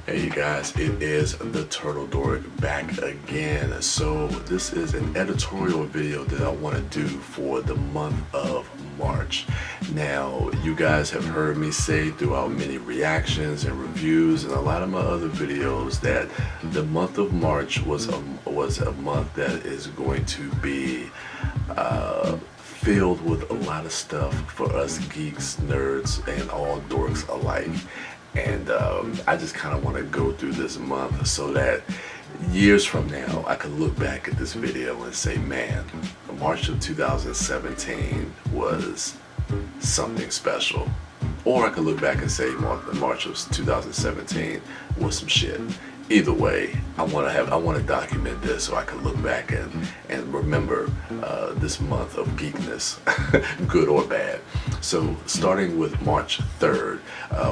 Hey you guys, it is the Turtle Dork back again. So this is an editorial video that I want to do for the month of March. Now you guys have heard me say throughout many reactions and reviews and a lot of my other videos that the month of March was a month that is going to be filled with a lot of stuff for us geeks, nerds, and all dorks alike. And I just kind of want to go through this month so that years from now I can look back at this video and say, man, March of 2017 was something special. Or I could look back and say March of 2017 was some shit. Either way, I want to document this so I can look back and remember this month of geekness, good or bad. So starting with March 3rd,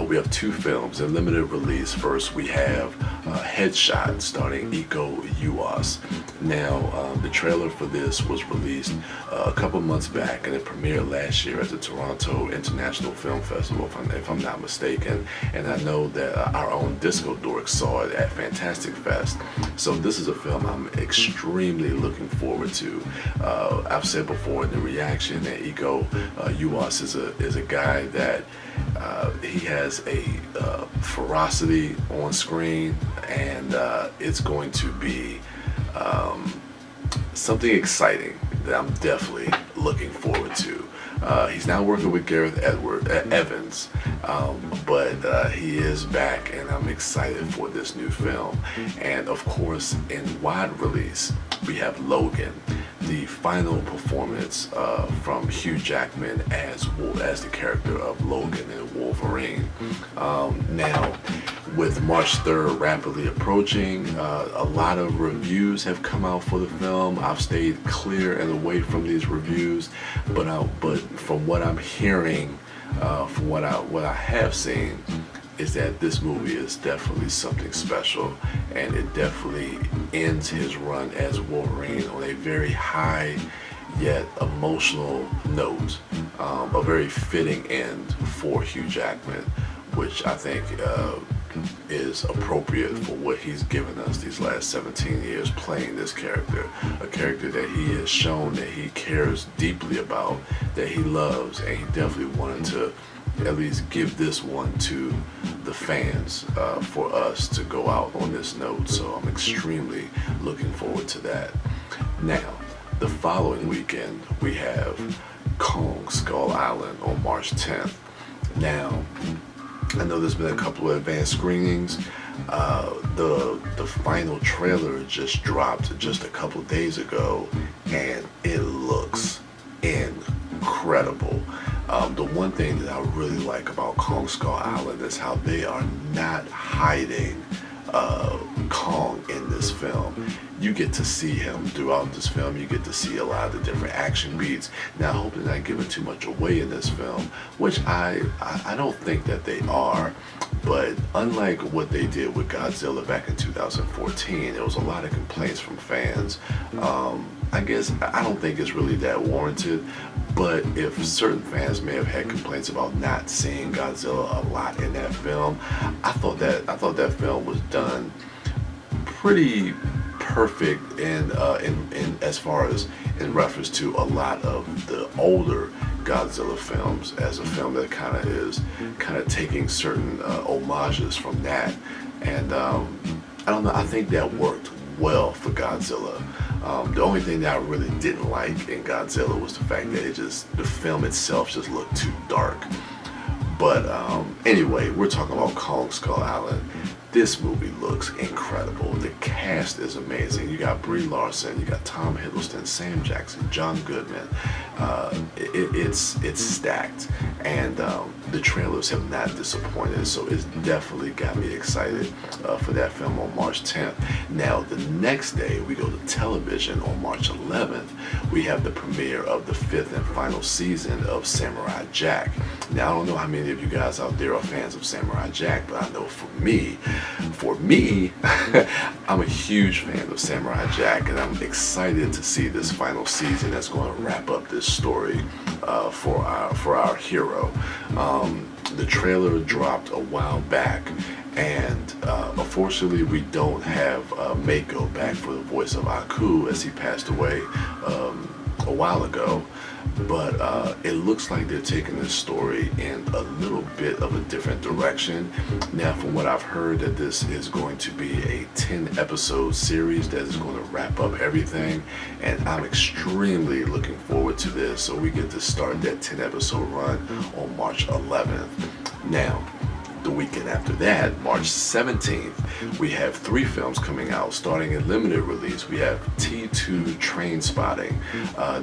we have two films in limited release. First, we have Headshot starring Iko Uwais. Now, the trailer for this was released a couple months back, and it premiered last year at the Toronto International Film Festival, if I'm not mistaken. And I know that our own Disco Dork saw it at Fantastic Fest. So this is a film I'm extremely looking forward to. I've said before in the reaction that Iko Uwais is a guy that he has a ferocity on screen, and it's going to be something exciting that I'm definitely looking forward to. He's not working with Gareth Evans, but he is back, and I'm excited for this new film. And of course, in wide release, we have Logan, the final performance from Hugh Jackman as the character of Logan in Wolverine. Now, with March 3rd rapidly approaching, a lot of reviews have come out for the film. I've stayed clear and away from these reviews, but from what I'm hearing, from what I have seen, is that this movie is definitely something special, and it definitely ends his run as Wolverine on a very high yet emotional note, a very fitting end for Hugh Jackman, which I think is appropriate for what he's given us these last 17 years playing this character, a character that he has shown that he cares deeply about, that he loves, and he definitely wanted to at least give this one to the fans for us to go out on this note. So I'm extremely looking forward to that. Now, the following weekend we have Kong Skull Island on March 10th. Now, I know there's been a couple of advanced screenings. The final trailer just dropped just a couple days ago, and it looks incredible. The one thing that I really like about Kong Skull Island is how they are not hiding Kong in this film. You get to see him throughout this film. You get to see a lot of the different action beats. Now, I hope they're not giving too much away in this film, which I don't think that they are. But unlike what they did with Godzilla back in 2014, there was a lot of complaints from fans. I guess I don't think it's really that warranted, but if certain fans may have had complaints about not seeing Godzilla a lot in that film, I thought that film was done pretty perfect in as far as in reference to a lot of the older Godzilla films, as a film that kind of taking certain homages from that, and I don't know, I think that worked well for Godzilla. The only thing that I really didn't like in Godzilla was the fact that the film itself just looked too dark. But anyway, we're talking about Kong Skull Island. This movie looks incredible. The cast is amazing. You got Brie Larson, you got Tom Hiddleston, Sam Jackson, John Goodman. It's stacked, and the trailers have not disappointed. So it's definitely got me excited for that film on March 10th. Now, the next day we go to television on March 11th. We have the premiere of the 5th and final season of Samurai Jack. Now, I don't know how many of you guys out there are fans of Samurai Jack, but I know for me, I'm a huge fan of Samurai Jack, and I'm excited to see this final season that's going to wrap up this story for our hero. The trailer dropped a while back, and of unfortunately, we don't have Mako back for the voice of Aku, as he passed away a while ago. But it looks like they're taking this story in a little bit of a different direction. Now, from what I've heard, that this is going to be a 10-episode series that is going to wrap up everything, and I'm extremely looking forward to this. So we get to start that 10-episode run on March 11th. Now, the weekend after that, March 17th, we have 3 films coming out, starting in limited release. We have T2 Trainspotting.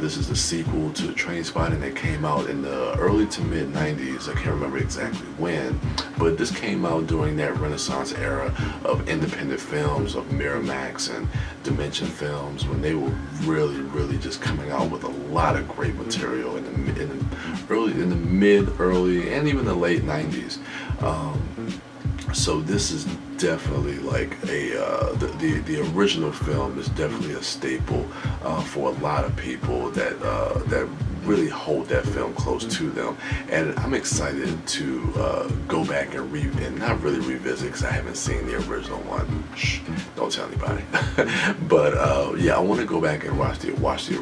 This is the sequel to Trainspotting that came out in the early to mid 90s. I can't remember exactly when, but this came out during that Renaissance era of independent films, of Miramax and Dimension Films, when they were really just coming out with a lot of great material in the mid, early, and even the late 90s. So this is definitely like the original film is definitely a staple for a lot of people that really hold that film close to them, and I'm excited to go back and not really revisit, because I haven't seen the original one. Shh, don't tell anybody. But yeah, I want to go back and watch the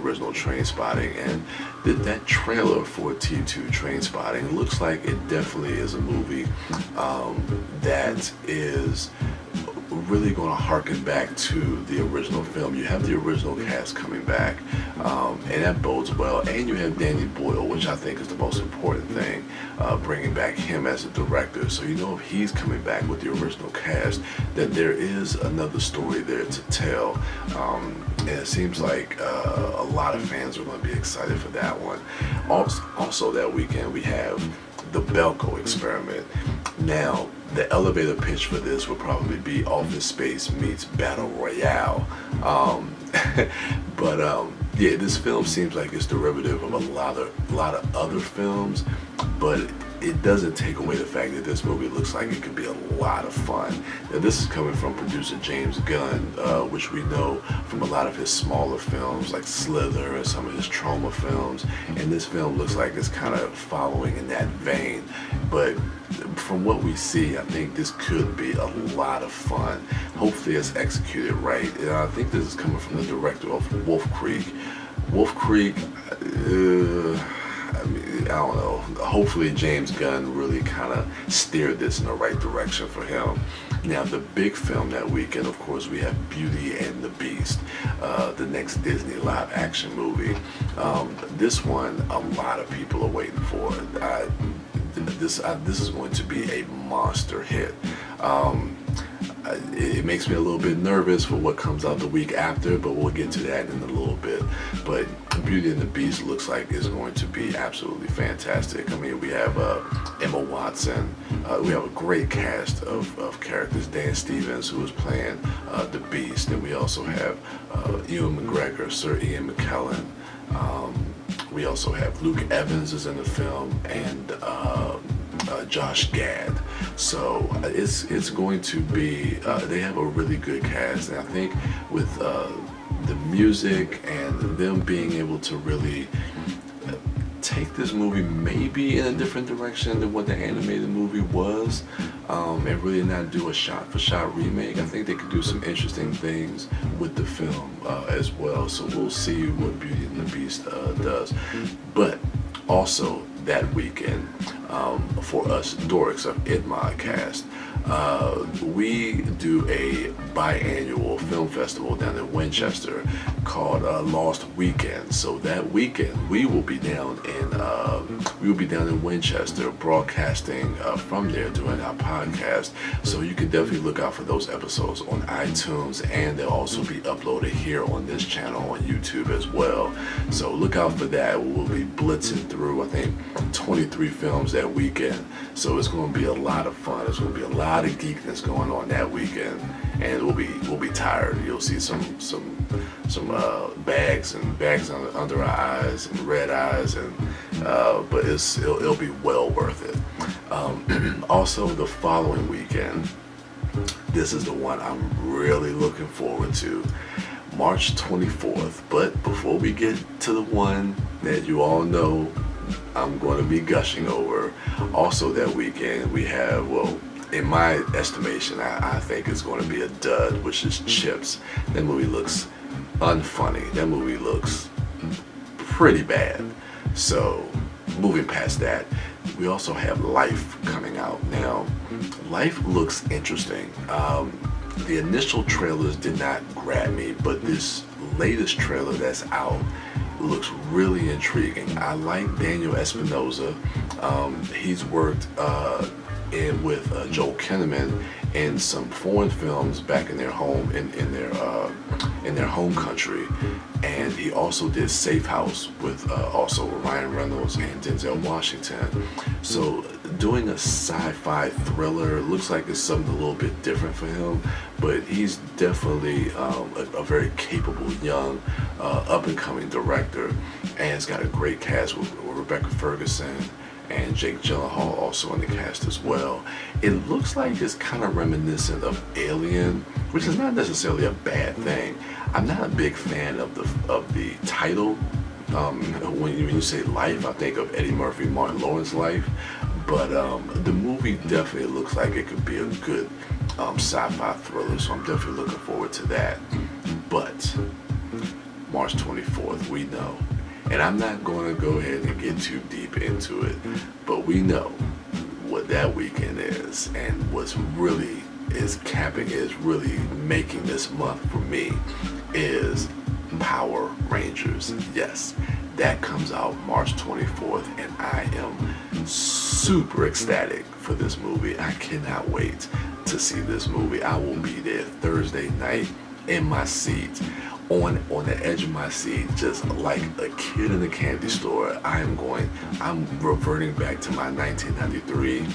original Trainspotting, and that trailer for T2 Trainspotting looks like it definitely is a movie that is really going to harken back to the original film. You have the original cast coming back, and that bodes well. And you have Danny Boyle, which I think is the most important thing, bringing back him as a director. So you know, if he's coming back with the original cast, that there is another story there to tell. And it seems like a lot of fans are going to be excited for that one. Also that weekend, we have the Velcro Experiment. Now, the elevator pitch for this would probably be Office Space meets Battle Royale. Yeah, this film seems like it's derivative of a lot of other films, but it doesn't take away the fact that this movie looks like it could be a lot of fun. Now, this is coming from producer James Gunn, which we know from a lot of his smaller films like Slither and some of his trauma films, and this film looks like it's kind of following in that vein. But from what we see, I think this could be a lot of fun. Hopefully it's executed right. And I think this is coming from the director of Wolf Creek. Wolf Creek, I don't know. Hopefully James Gunn really kind of steered this in the right direction for him. Now, the big film that weekend, of course, we have Beauty and the Beast, the next Disney live action movie. This one, a lot of people are waiting for. This is going to be a monster hit. It makes me a little bit nervous for what comes out the week after, but we'll get to that in a little bit. But Beauty and the Beast looks like it's going to be absolutely fantastic. I mean, we have Emma Watson. We have a great cast of characters. Dan Stevens, who is playing the Beast, and we also have Ewan McGregor, Sir Ian McKellen. We also have Luke Evans is in the film, and Josh Gad. So it's going to be, they have a really good cast, and I think with the music and them being able to really take this movie maybe in a different direction than what the animated movie was, and really not do a shot-for-shot remake. I think they could do some interesting things with the film as well. So we'll see what Beauty and the Beast does. But also that weekend, for us dorks of IdModcast, we do a biannual film festival down in Winchester called Lost Weekend. So that weekend we will be down in Winchester, broadcasting from there, doing our podcast. So you can definitely look out for those episodes on iTunes, and they'll also be uploaded here on this channel on YouTube as well. So look out for that. We'll be blitzing through, I think, 23 films that weekend. So it's going to be a lot of fun. There's going to be a lot of geekness going on that weekend, and we'll be tired. You'll see some bags under our eyes and red eyes, and but it'll be well worth it. Also, the following weekend, this is the one I'm really looking forward to, March 24th. But before we get to the one that you all know I'm going to be gushing over, also that weekend we have, well, in my estimation, I think it's going to be a dud, which is Chips. That movie looks unfunny. That movie looks pretty bad. So, moving past that, we also have Life coming out. Now, Life looks interesting. The initial trailers did not grab me, but this latest trailer that's out looks really intriguing. I like Daniel Espinosa. He's worked with Joel Kinnaman in some foreign films back in their home in their home country, and he also did Safe House with also Ryan Reynolds and Denzel Washington. So doing a sci-fi thriller looks like it's something a little bit different for him, but he's definitely a very capable young up-and-coming director, and it's got a great cast with Rebecca Ferguson and Jake Gyllenhaal also in the cast as well. It looks like it's kind of reminiscent of Alien, which is not necessarily a bad thing. I'm not a big fan of the title. When you say Life, I think of Eddie Murphy, Martin Lawrence Life, but the movie definitely looks like it could be a good sci-fi thriller, so I'm definitely looking forward to that. But March 24th, we know. And I'm not going to go ahead and get too deep into it, but we know what that weekend is, and what's really really making this month for me is Power Rangers. Yes, that comes out March 24th, and I am super ecstatic for this movie. I cannot wait to see this movie. I will be there Thursday night in my seat, on the edge of my seat, just like a kid in a candy store. I'm reverting back to my 1993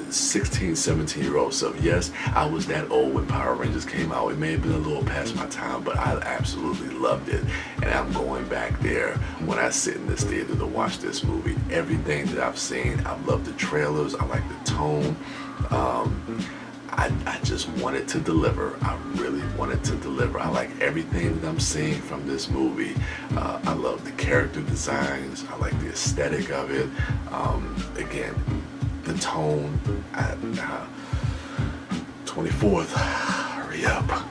16, 17-year-old self. Yes, I was that old when Power Rangers came out. It may have been a little past my time, but I absolutely loved it, and I'm going back there when I sit in this theater to watch this movie. Everything that I've seen, I love the trailers, I like the tone. I just wanted to deliver. I really wanted to deliver. I like everything that I'm seeing from this movie. I love the character designs. I like the aesthetic of it. Again, the tone. 24th, hurry up.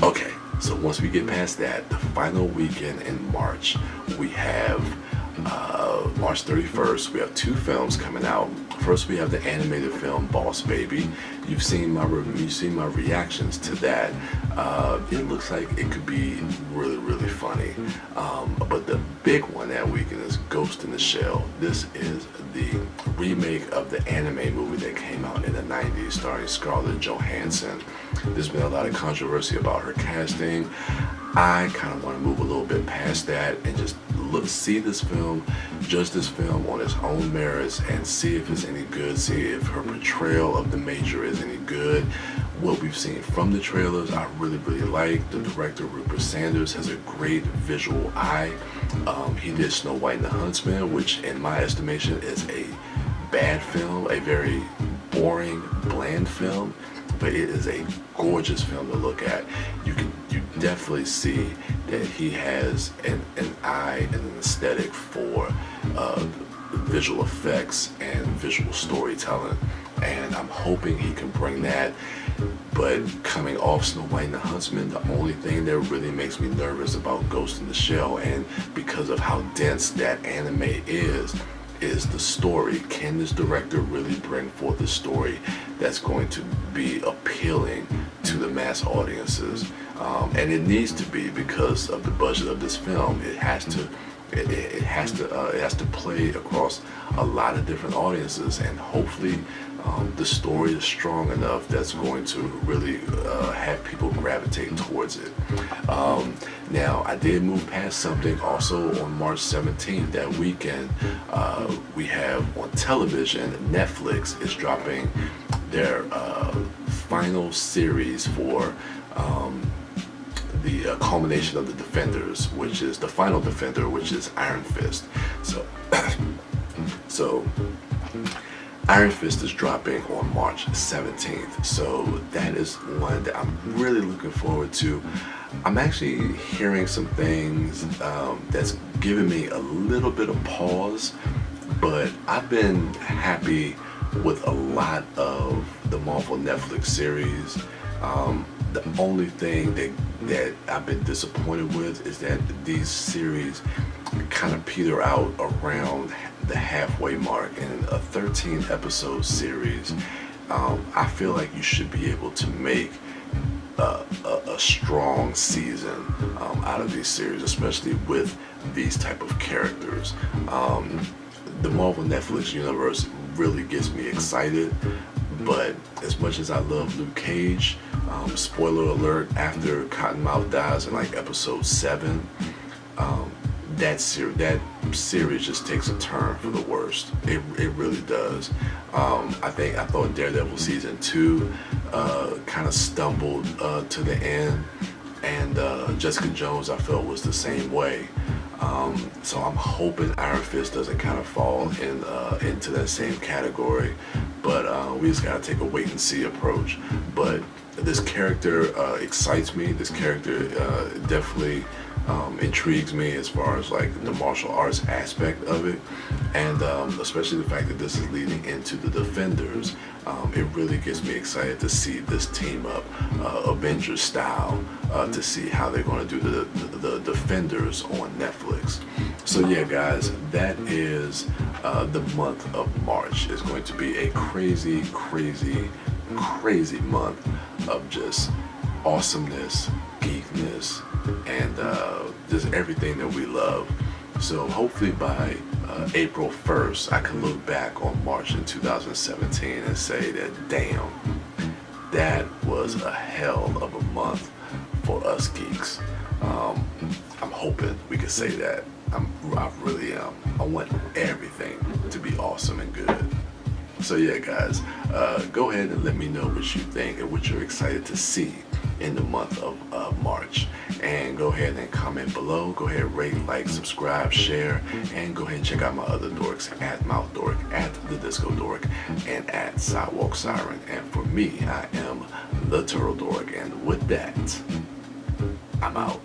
Okay, so once we get past that, the final weekend in March, we have March 31st, we have two films coming out. First, we have the animated film Boss Baby. You've seen my reactions to that. It looks like it could be really, really funny. But the big one that weekend is Ghost in the Shell. This is the remake of the anime movie that came out in the 90s starring Scarlett Johansson. There's been a lot of controversy about her casting. I kind of want to move a little bit past that and just see this film, judge this film on its own merits, and see if it's any good, see if her portrayal of the Major is any good. What we've seen from the trailers, I really, really like. The director, Rupert Sanders, has a great visual eye. He did Snow White and the Huntsman, which in my estimation is a bad film, a very boring, bland film, but it is a gorgeous film to look at. You definitely see that he has an eye and an aesthetic for visual effects and visual storytelling, and I'm hoping he can bring that. But coming off Snow White and the Huntsman, the only thing that really makes me nervous about Ghost in the Shell, and because of how dense that anime is the story. Can this director really bring forth a story that's going to be appealing to the mass audiences? And it needs to be, because of the budget of this film. It has to play across a lot of different audiences, and hopefully the story is strong enough that's going to really have people gravitate towards it. Now, I did move past something also on March 17th. That weekend, we have on television, Netflix is dropping their final series for the culmination of the Defenders, which is the final Defender, which is Iron Fist. So Iron Fist is dropping on March 17th. So that is one that I'm really looking forward to. I'm actually hearing some things that's giving me a little bit of pause, but I've been happy with a lot of the Marvel Netflix series. The only thing that I've been disappointed with is that these series kind of peter out around the halfway mark. In a 13 episode series, I feel like you should be able to make a strong season out of these series, especially with these type of characters. The Marvel Netflix universe really gets me excited, but as much as I love Luke Cage, spoiler alert, after Cottonmouth dies in like episode 7, that series just takes a turn for the worst. It really does. I thought Daredevil season 2 kind of stumbled to the end, and Jessica Jones I felt was the same way. So I'm hoping Iron Fist doesn't kind of fall into that same category, but we just gotta take a wait and see approach. But this character excites me. This character definitely intrigues me as far as like the martial arts aspect of it, and especially the fact that this is leading into the Defenders. It really gets me excited to see this team up, Avengers style, to see how they're going to do the Defenders on Netflix. So yeah, guys, that is the month of March. It's going to be a crazy month of just awesomeness, geekness, and just everything that we love. So hopefully by April 1st, I can look back on March in 2017 and say that, damn, that was a hell of a month for us geeks. I'm hoping we can say that. I really am. I want everything to be awesome and good. So yeah, guys, go ahead and let me know what you think and what you're excited to see in the month of March. And go ahead and comment below. Go ahead, rate, like, subscribe, share, and go ahead and check out my other dorks at Mouth Dork, at The Disco Dork, and at Sidewalk Siren. And for me, I am The Turtle Dork. And with that, I'm out.